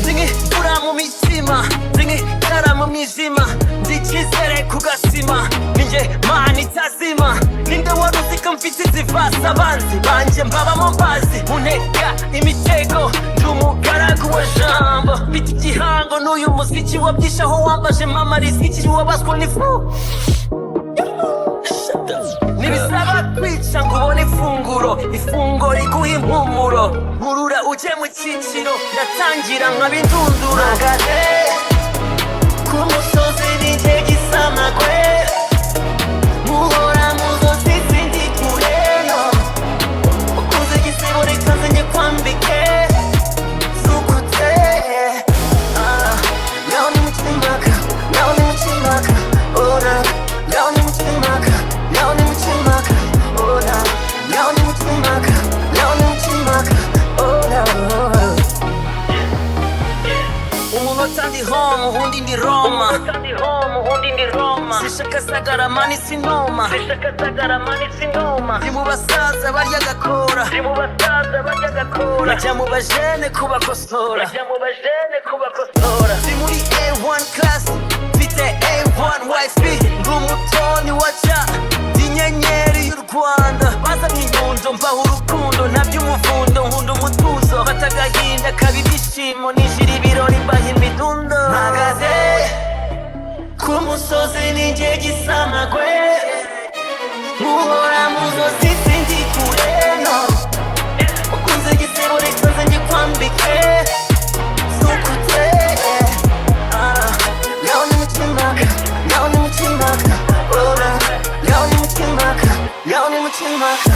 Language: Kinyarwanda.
tingikura mu mitima tingikara mu mwijima ndi icyizere ku gasima ninjye mana itazima ninde wari uziko mfite izivasa abanzi banjye mbabamo mbazi untega imitego ndi umugaragu wa jambo mfite igihango n'uyu muziki wabyishe aho wambaje mama riziki wabaswe n'ifu ntibisaba kwica ngo ubone ifunguro riguha impumuro nkurura uje mu cyiciro ndatangira nkaba indunduro mpagaze ku musozi ninjye gisamagwe muhora muzozi sindi kureno ukuze igisibo reka nze njye kwambike zukutse ngaho ni mu kimaka ngaho ni mu kimaka ora ngaho ni mu kimaka ngaho ni mu kimaka ora ngaho ni mu kimaka ngaho ni mu kimaka ora umunota ndi home ubundi ndi Roma sishaka sagaramani sinoma ndi mu basaza barya agakora najya mu bajene kubakosora ndi muri A1 class mfite A1 YSP ndi umutoni wa ca ndi inyenyeri y'u Rwanda bazanye inyundo mbaha urukundo naby'umuvundo nkunda umutuzo fata agahinda kaba ibyishimo nijira ibirori mbaha imidundo mpagaze ku musozi ninjye gisamagwe muhora muzozi sindi kureno ukunze igisebo reka nze njye kwambike zukutse ngaho ni mu kimaka ngaho ni mu kimaka ora ngaho ni mu kimaka ngaho ni mu kimaka